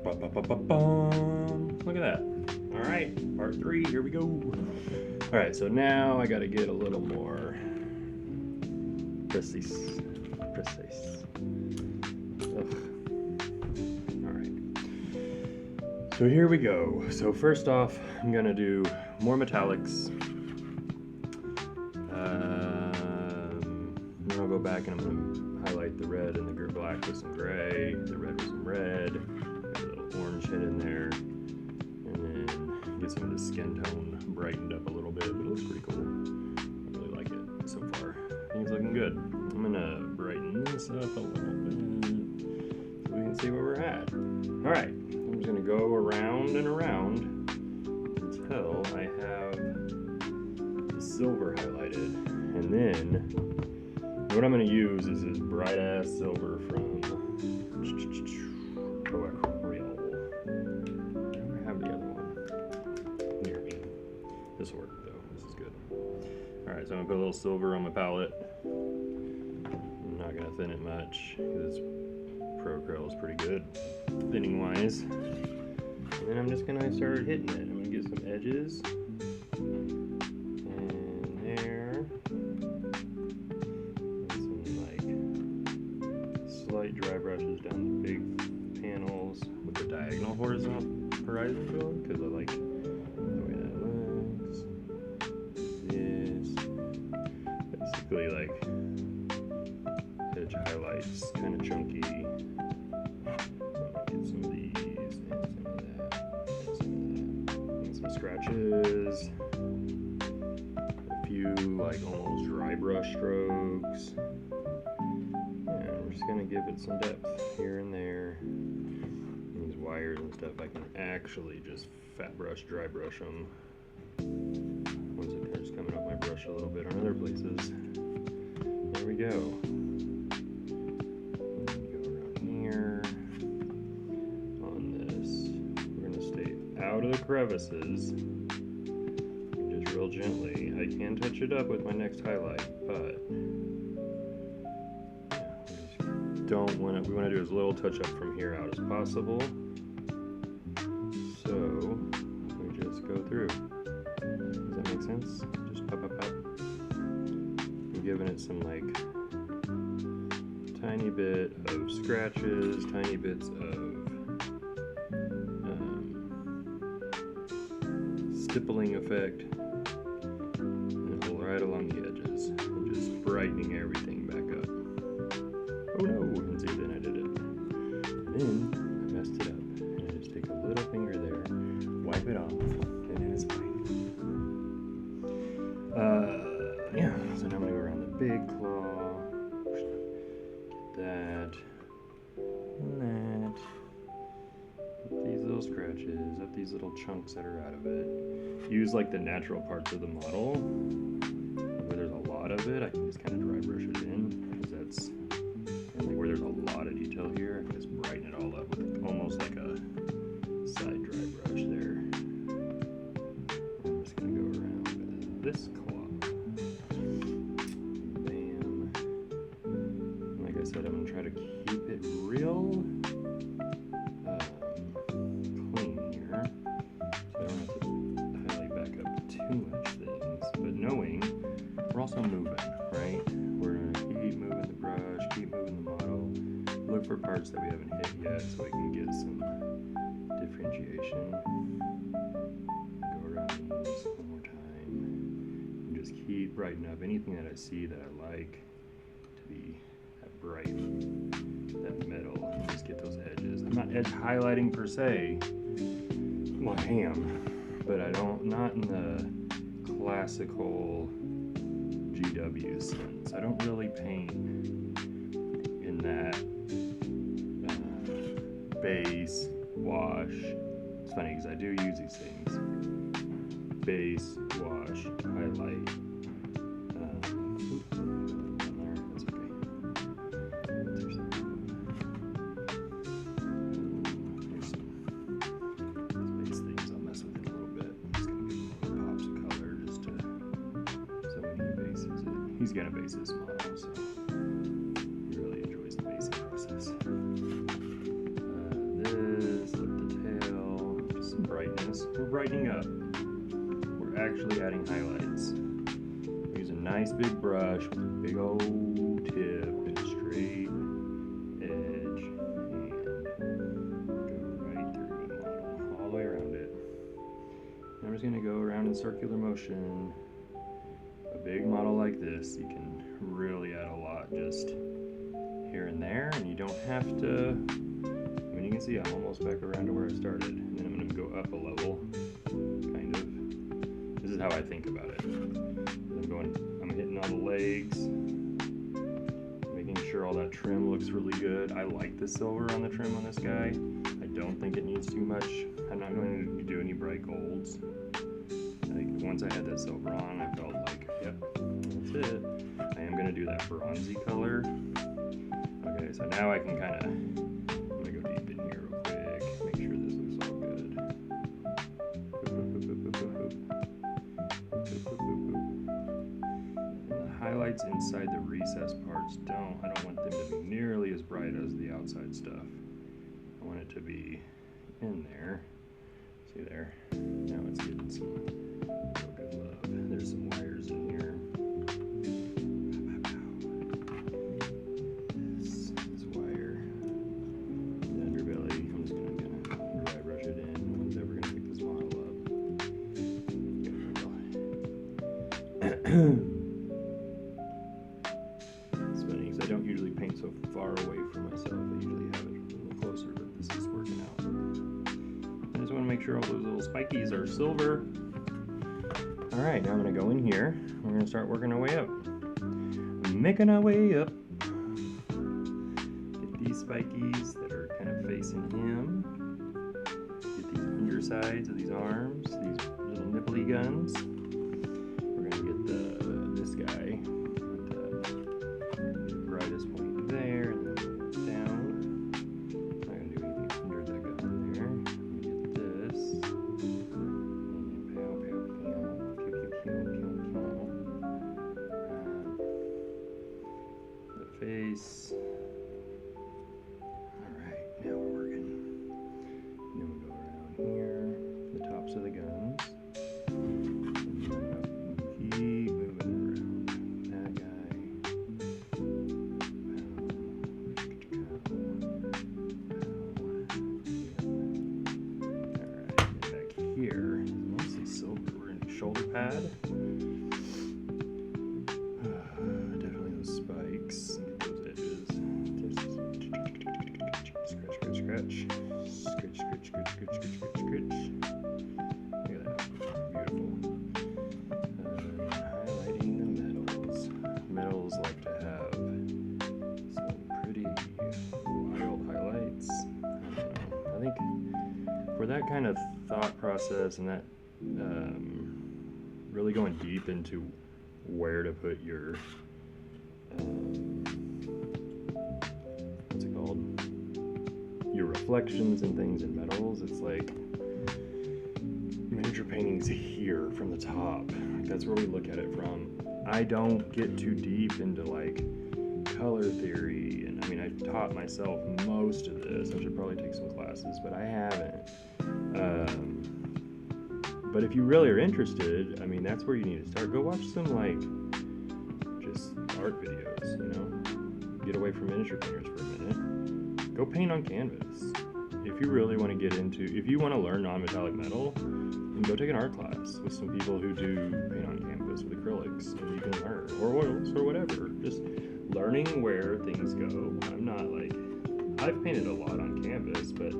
Ba-ba-ba-ba-bum. Look at that. All right, part 3, here we go. All right, so now I gotta get a little more precise. Ugh. All right, so here we go. So first off, I'm gonna do more metallics. Then I'll go back and I'm gonna highlight the red and the black with some gray, the red with some red, got a little orange hit in there, and then get some of the skin tone brightened up a little bit. It looks pretty cool. I really like it so far. I think it's looking good. I'm gonna brighten this up a little bit so we can see where we're at. All right, I'm just gonna go around and around until I have the silver highlighted, and then what I'm going to use is this bright ass silver from Acryl. I have the other one near me. This will work though. This is good. Alright, so I'm going to put a little silver on my palette. I'm not going to thin it much because Pro Acryl is pretty good thinning wise. And then I'm just going to start hitting it. I'm going to get some edges. Light dry brushes down the big panels with the diagonal horizon to them because I like the way that looks. This basically like edge highlights, kind of chunky. Get some of these and some of that, and some of that, and some scratches. A few like almost dry brush strokes. Just gonna give it some depth here and there. These wires and stuff, I can actually just fat brush, dry brush them once it starts coming off my brush a little bit on other places. There we go. Go around here on this. We're gonna stay out of the crevices and just real gently. I can touch it up with my next highlight, but we want to do as little touch up from here out as possible. So we just go through. Does that make sense? Just pop. I'm giving it some like tiny bit of scratches, tiny bits of stippling effect, and right along the edges, and just brightening everything back up. Oh no, and see, then I did it. Then I messed it up. And I just take a little finger there, wipe it off, and then it's fine. Yeah, so now I'm gonna go around the big claw. Get that. And that. Up these little scratches, up these little chunks that are out of it. Use like the natural parts of the model. Where there's a lot of it, I can just kind of dry brush it in, because that's where there's a lot of detail here. I can just brighten it all up with almost like a side dry brush there. I'm just going to go around with this claw. Bam. Like I said, I'm going to try to keep it real clean here, so I don't have to highlight back up too much things. But knowing we're also moving, right? We're going to keep moving the brush, keep moving the model, look for parts that we haven't hit yet so we can get some differentiation. Go around these one more time and just keep brightening up anything that I see that I like to be that bright, that metal, and just get those edges. I'm not edge highlighting per se. Well, I am, but not in the classical GW sense. I don't really paint in that base, wash. It's funny because I do use these things. Base, wash, highlight. That's okay. There's some base things I'll mess with in a little bit. I'm just going to give them little pops of color just to, so when he bases it. He's going to base this model, so he really enjoys the basing process. This up brightening up. We're actually adding highlights. Use a nice big brush with a big old tip and a straight edge and go right through the model, all the way around it. And I'm just going to go around in circular motion. A big model like this, you can really add a lot just here and there, and you don't have to, I mean, you can see I'm almost back around to where I started, and then I'm going to go up a level, kind of. This is how I think about it. I'm hitting all the legs, making sure all that trim looks really good. I like the silver on the trim on this guy. I don't think it needs too much. I'm not going to do any bright golds. Like, once I had that silver on, I felt like, yep, that's it. I am going to do that bronzy color. Okay, so now I can kind of, I'm going to go deep in here real quick, make sure this looks all good. And the highlights inside the recessed parts I don't want them to be nearly as bright as the outside stuff. I want it to be in there. See there? Now it's getting some real good love. There's some wires in here. This wire, the underbelly. I'm just gonna dry brush it in. No one's ever gonna pick this model up. It's funny because I don't usually paint so far away from myself. I usually have it a little closer, but this is working out. I just want to make sure all those little spikies are silver. Alright, now I'm going to go in here. We're going to start working our way up. Making our way up. Get these spikies that are kind of facing him. Get these undersides of these arms, these little nipply guns. We're going to get this guy with the brightest point there and then down. I'm not going to do anything under the gun there. Face. Alright, now we're working. And then we'll go around here, the tops of the guns. And then keep moving around. That guy. Alright, back here is mostly silver. We're going to do shoulder pad. Definitely those spikes. Scratch, scratch, scratch, scratch, scratch, scratch, scratch, scratch. Look at that, beautiful. Highlighting the metals. Metals like to have some pretty wild highlights. I think for that kind of thought process and that really going deep into where to put your what's it called? Your reflections and things in metals. It's like miniature paintings here from the top. That's where we look at it from. I don't get too deep into like color theory, and I mean, I taught myself most of this. I should probably take some classes, but I haven't. But if you really are interested, I mean, that's where you need to start. Go watch some like just art videos, you know? Get away from miniature painters for a minute. Go paint on canvas. If you really want to get into, if you want to learn non-metallic metal, then go take an art class with some people who do paint on canvas with acrylics, and you can learn, or oils, or whatever. Just learning where things go. I'm not like, I've painted a lot on canvas, but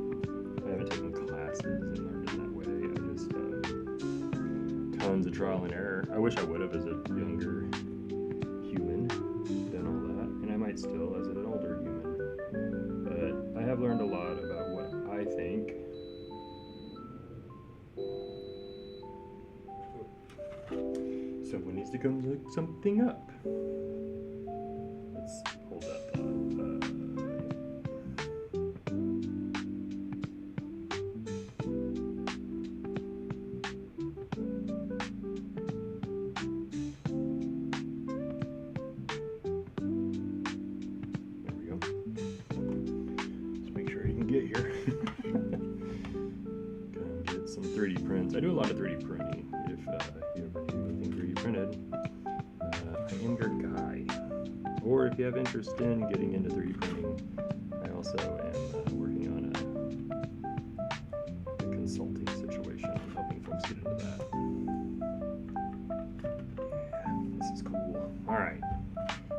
I haven't taken classes and learned in that way. I just, tons of trial and error. I wish I would have as a younger human done all that, and I might still as an older human. But I have learned a lot about what I think. Someone needs to come look something up. Let's hold that thought. There we go. Let's make sure he can get here. Come get some 3D prints I do a lot of 3D printing. If you ever need anything 3D printed, I am your guy. Or if you have interest in getting into 3D printing, I also am working on a consulting situation. I'm helping folks get into that. Yeah, this is cool. All right,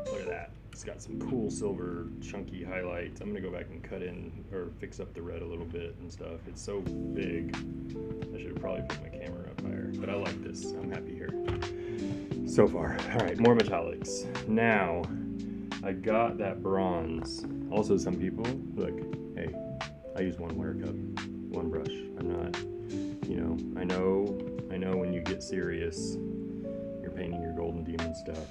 look at that. It's got some cool silver chunky highlights. I'm gonna go back and cut in or fix up the red a little bit and stuff. It's so big. I should have probably put my camera up higher, but I like this. I'm happy here so far. All right, more metallics. Now, I got that bronze. Also, some people, look, hey, I use one wire cup, one brush. I'm not, you know, I know when you get serious, you're painting your golden demon stuff.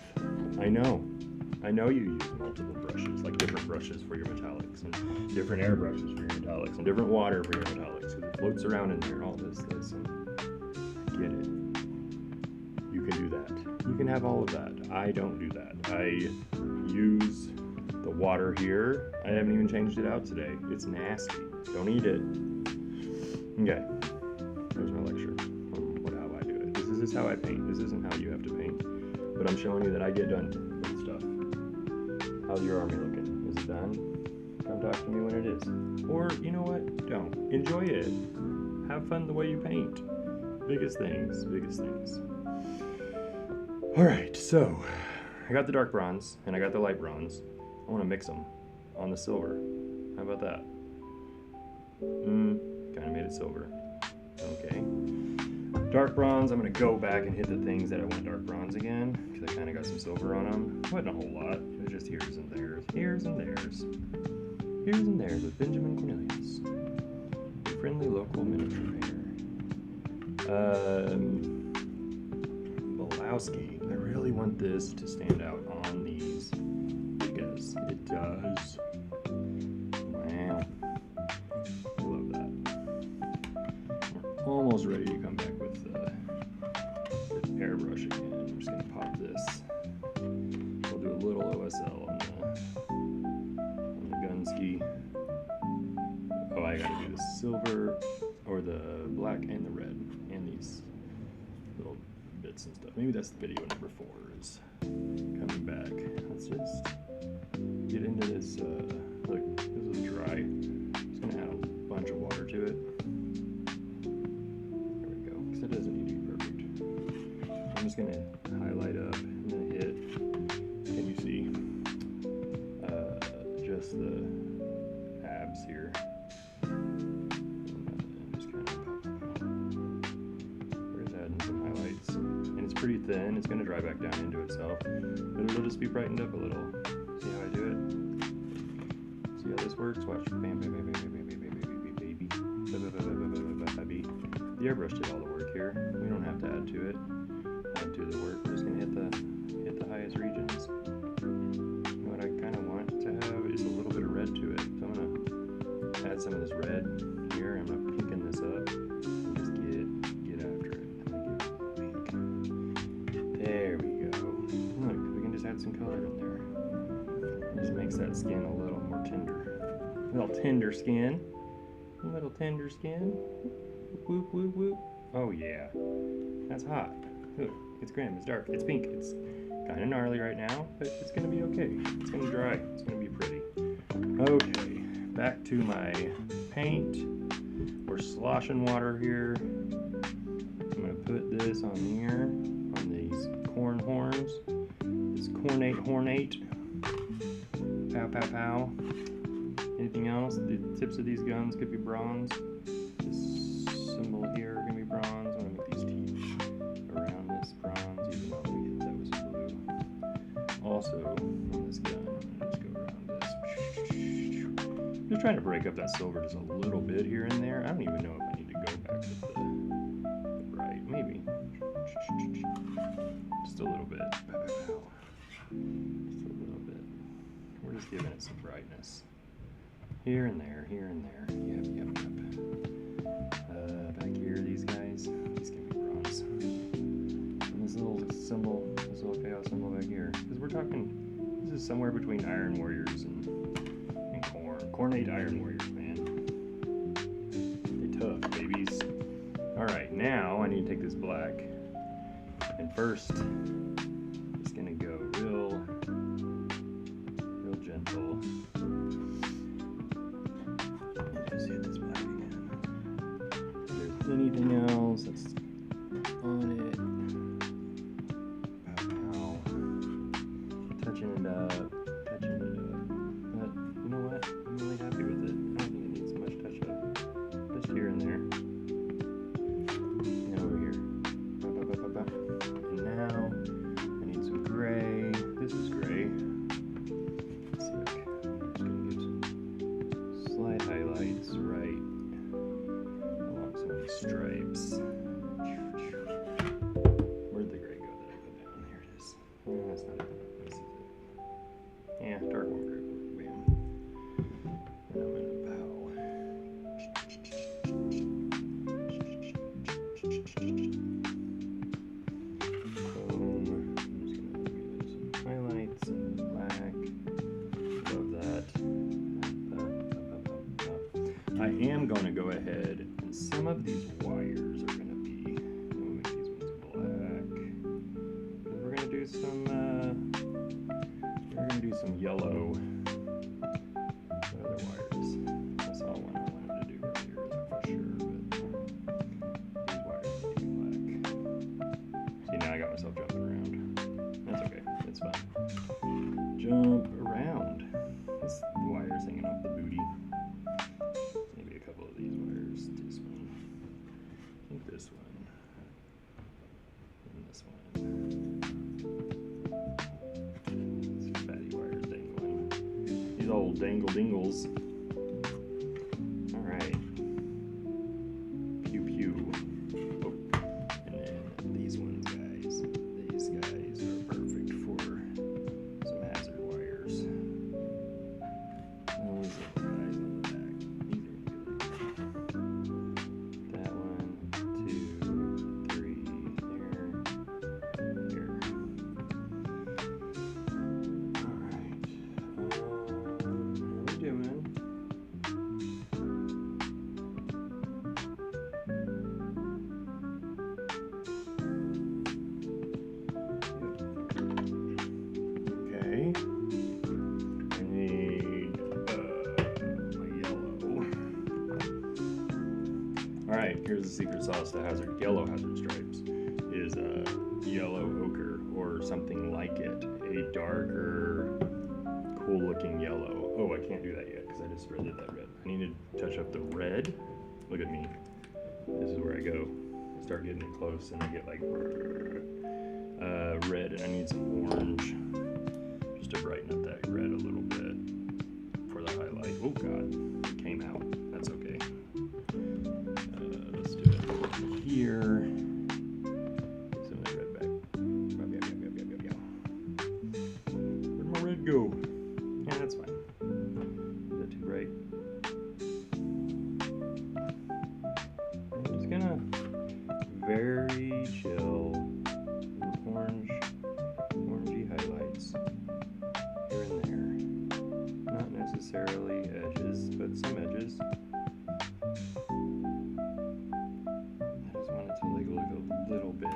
I know you use multiple brushes, like different brushes for your metallics, and different air brushes for your metallics, and different water for your metallics, because it floats around in there, all this, and I get it. You can do that. You can have all of that. I don't do that. I use the water here. I haven't even changed it out today. It's nasty. Don't eat it. Okay. There's my lecture on how I do it. This is how I paint. This isn't how you have to paint. But I'm showing you that I get done with stuff. How's your army looking? Is it done? Come talk to me when it is. Or, you know what? Don't. Enjoy it. Have fun the way you paint. Biggest things. Alright, so I got the dark bronze and I got the light bronze. I want to mix them on the silver. How about that? Kind of made it silver. Okay. Dark bronze, I'm going to go back and hit the things that I want dark bronze again, because I kind of got some silver on them. Wasn't a whole lot. It was just here's and there's. Here's and there's. Here's and there's with Benjamin Cornelius. A friendly local miniature painter. Bolowski. I really want this to stand out on these, because it does. Wow. I love that. We're almost ready to come back with the airbrush again. I'm just going to pop this. We'll do a little OSL on the gun ski. Oh, I gotta do the silver, or the black and the red, and these little bits and stuff. Maybe that's video number 4 is coming back. Let's just get into this. Look, this is dry. Just gonna add a bunch of water to it. There we go, because it doesn't need to be perfect. I'm just gonna highlight up and then hit. Can you see? Just the abs here. Pretty thin. It's going to dry back down into itself, but it'll just be brightened up a little. See how I do it? See how this works? Watch. Bam, bam, bam, bam, bam, bam, bam, bam, baby. The airbrush did all the work here. We don't have to add to it. Add to the work. We're just going to hit the highest regions. What I kind of want to have is a little bit of red to it. So I'm going to add some of this red here. I'm going to pinken this up. Just get after it. There we go. Look, we can just add some color in there. It just makes that skin a little more tender. A little tender skin. A little tender skin. Whoop, whoop, whoop. Oh yeah. That's hot. Look, it's grim, it's dark, it's pink. It's kind of gnarly right now, but it's going to be okay. It's going to dry. It's going to be pretty. Okay, back to my paint. We're sloshing water here. I'm going to put this on here. On these corn horns. It's hornate. Pow, pow, pow. Anything else? The tips of these guns could be bronze. This symbol here can be bronze. I'm going to make these teeth around this bronze, even though we hit that was blue. Also, on this gun, I'm just go around this. I'm just trying to break up that silver just a little bit here and there. I don't even know if I need to go back with the bright. Maybe. Just a little bit. Just a little bit. We're just giving it some brightness. Here and there, here and there. Yep. Back here, these guys. These can be bronze. And this little symbol, this little chaos symbol back here. Because we're talking, this is somewhere between Iron Warriors and Cornate Iron Warriors, man. They tough, babies. Alright, now I need to take this black, and first it's gonna go real gentle. Just hit this black again. If there's anything else that's on it, touching it up. But you know what? I'm really happy with it. I don't think it needs much touch up. Just here and there. And over here. And now I need some gray. This is gray. Let's see. I'm just gonna give some slight highlights right along some of these stripes. Where'd the gray go that I put down? Here it is. Oh, that's not it. This is it. Yeah, dark one group. Bam. And I'm gonna bow. Boom. I'm just gonna give it some highlights and black. Love that. I am gonna go ahead and some of these wires are gonna be. We'll make these ones black. We're gonna do some. We're gonna do some yellow. What other wires? I saw one I wanted to do earlier for sure, but these wires need to be black. See, now I got myself jumping around. That's okay. It's fine. Jump around. This wire's hanging off the booty. Maybe a couple of these wires. This one. I think this one. And this one. These old dangle dingles. Alright. Pew pew. Oh. And then these ones, guys. These guys are perfect for some hazard wires. Those little guys on the back. These are good. That one, 2, 3, there. Alright. Doing. Okay. I need my yellow. Alright, here's the secret sauce to yellow hazard stripes. Is yellow ochre or something like it. A darker, cool looking yellow. Oh, I can't do that yet because I just spreaded that red. I need to touch up the red. Look at me. This is where I go. I start getting it close and I get like red, and I need some orange just to brighten up that red a little bit for the highlight. Oh God, it came out. That's okay. Let's do it here. Get some of that red back. Where'd my red go? Yeah, that's fine. Is that too bright? I'm just gonna very chill orangey highlights here and there. Not necessarily edges, but some edges. I just want it to like look a little bit. I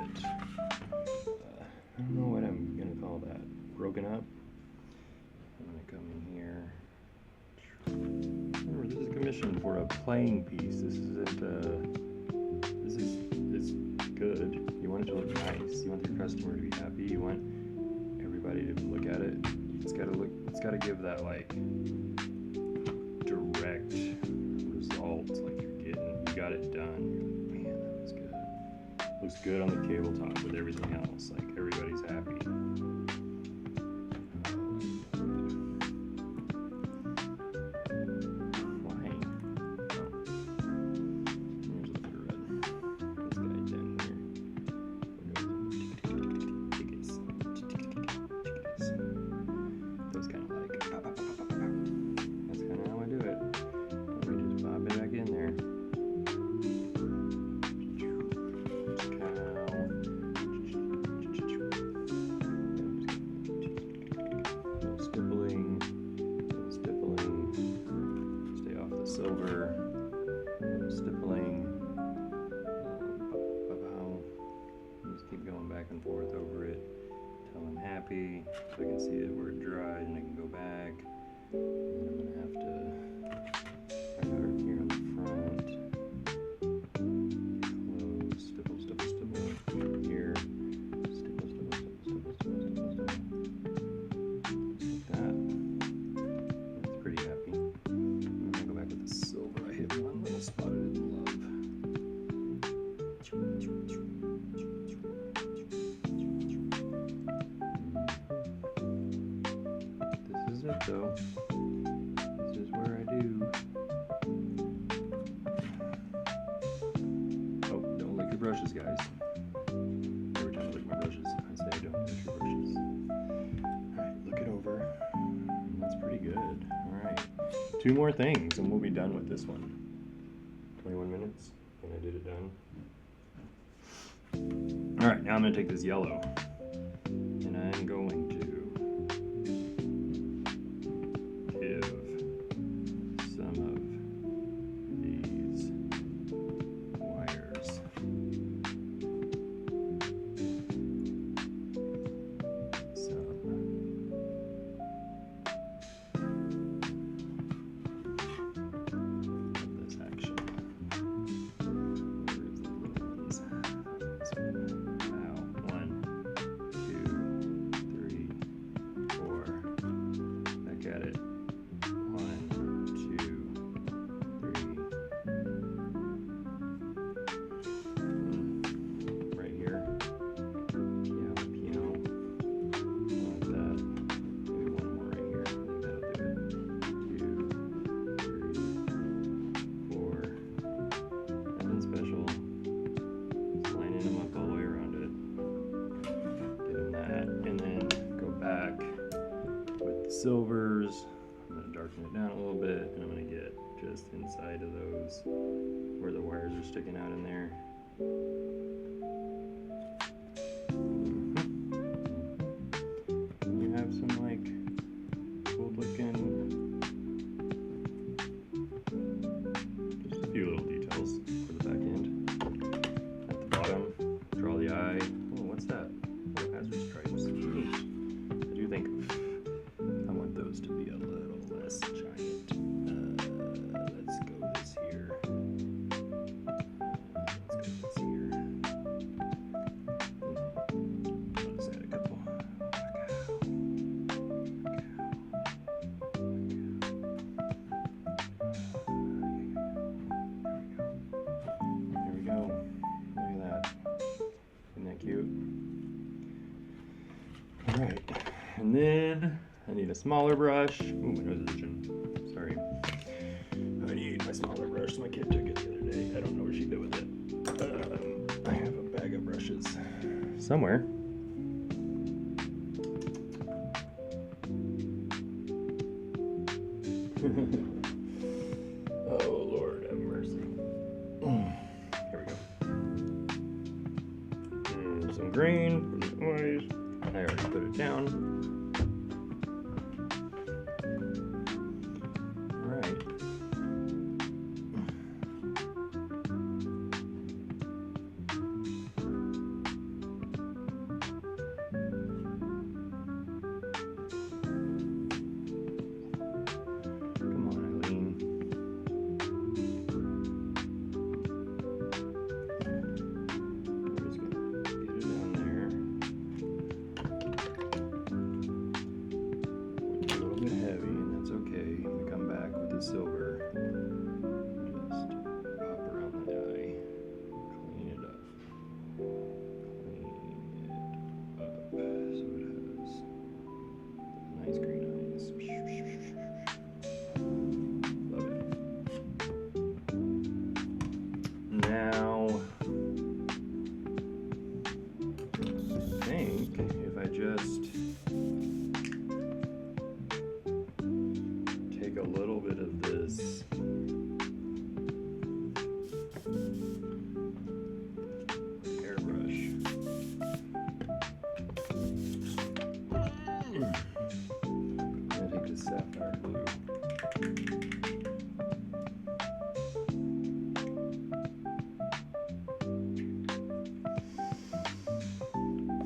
don't know what I'm gonna call that. Broken up. I'm gonna come in here. Remember, this is commissioned for a playing piece. This isn't. It's good. You want it to look nice. You want your customer to be happy. You want everybody to look at it. It's gotta look. It's gotta give that like direct result. Like you got it done. You're like, man, that was good. Looks good on the tabletop with everything else. Like everybody's happy. Silver, stippling, and forth over it till I'm happy. So I can see it where it dried and I can go back. And I'm gonna have to start here on the front. Close, stipple, stipple, stipple. Here, stipple, stipple, stipple, stipple, stipple, stipple, stipple. Like that. That's pretty happy. I'm gonna go back with the silver. I hit one little spot I didn't love. This is it though. This is where I do. Oh, don't lick your brushes, guys. Every time I lick my brushes, I say don't lick your brushes. Alright, look it over. That's pretty good. Alright. 2 more things and we'll be done with this one. 21 minutes and I did it done. Alright, now I'm going to take this yellow and I'm going to give some of these wires of this action. Where's the little ones? This one. Wow. 1, 2, 3, 4. Back at it. 1, 2, 3. Right here. Piano. Like that. Maybe one more right here. I think that'll do it. 2, 3, 4. Nothing special. Just lining them up all the way around it. Give them that. And then go back with the silvers. I'm going to darken it down a little bit. And I'm going to get just inside of those where the wires are sticking out in there. You have some like cool looking, just a few little details for the back end. At the bottom, draw the eye. Oh, what's that? Oh, hazard stripes. Neat. I do think I want those to be a little less giant. Let's go this here. Let's go this here. I'll just add a couple. There we go. Look at that. Isn't that cute? Alright. And then I need a smaller brush. Ooh, my nose is itching. Sorry. I need my smaller brush. My kid took it the other day. I don't know what she did with it. I have a bag of brushes somewhere. Oh, Lord have mercy. Here we go. And some green for the eyes. I already put it down. Alright. Come on, Eileen. We're just gonna get it down there.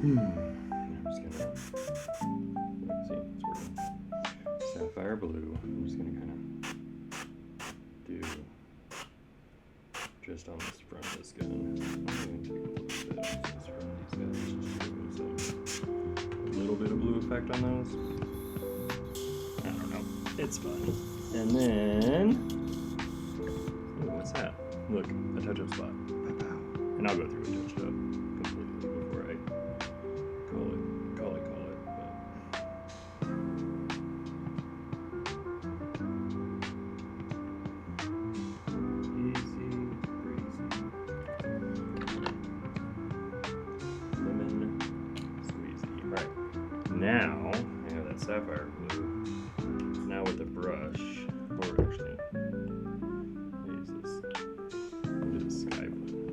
I'm just gonna see, it's working. Sapphire blue. I'm just gonna kind of do just on this front of this gun. I'm gonna take a little bit off this front of these guys, just doing a little bit of blue effect on those. I don't know. It's fun. And then, ooh, what's that? Look, a touch-up spot. And I'll go through and touch it up completely before I call it. Easy, breezy. Lemon squeezy. Right. Now, I have that sapphire blue. Now with the brush, or actually, what is this? I'll do the sky blue.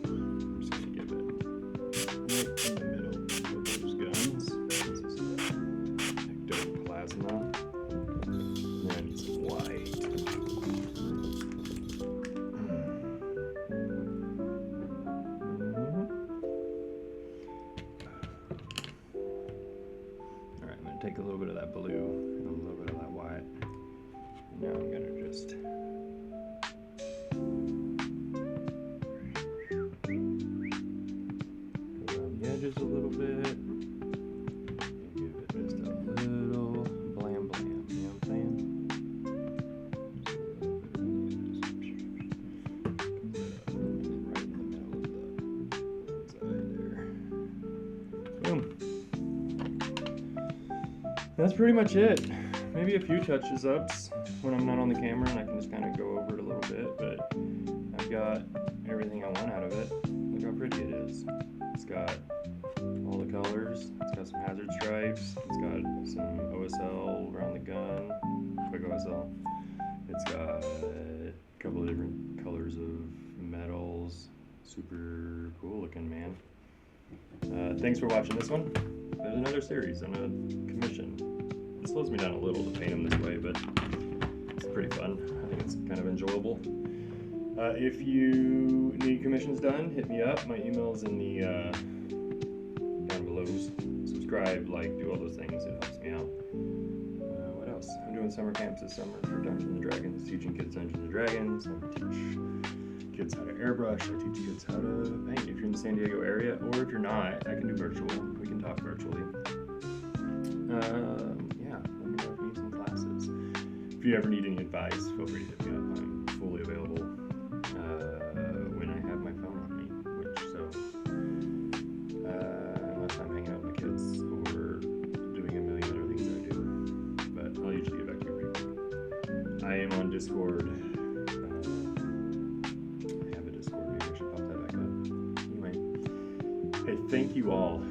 I'm just gonna give it right in the middle of those guns. This is ectoplasma. Then some white. Alright, I'm gonna take a little bit of that blue and a little bit of that white. And now I'm gonna just just a little bit and give it just a little blam blam, you know what I'm saying? Right in the middle of the side there. Boom. That's pretty much it. Maybe a few touches ups when I'm not on the camera and I can just kind of go over it a little bit, but I've got everything I want out of it. Look how pretty it is. It's got all the colors, it's got some hazard stripes, it's got some OSL around the gun, quick OSL. It's got a couple of different colors of metals. Super cool looking, man. Thanks for watching this one. There's another series on a commission. It slows me down a little to paint them this way, but it's pretty fun. I think it's kind of enjoyable. If you need commissions done, hit me up. My email's in the down below. Subscribe, like, do all those things. It helps me out. What else? I'm doing summer camps this summer for Dungeons and Dragons, teaching kids Dungeons and Dragons. I teach kids how to airbrush. I teach kids how to paint. If you're in the San Diego area, or if you're not, I can do virtual. We can talk virtually. Yeah, let me know if you need some classes. If you ever need any advice, feel free to hit me up. I'm fully available when I have my phone on me, which unless I'm hanging out with my kids or doing a million other things I do, but I'll usually get back to you pretty quick. I am on Discord. I have a Discord, maybe I should pop that back up. Anyway, hey, thank you all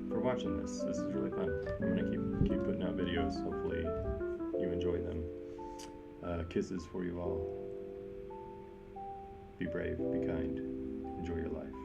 for watching this. This is really fun. I'm gonna keep putting out videos. Hopefully you enjoy them. Kisses for you all. Be brave, be kind, enjoy your life.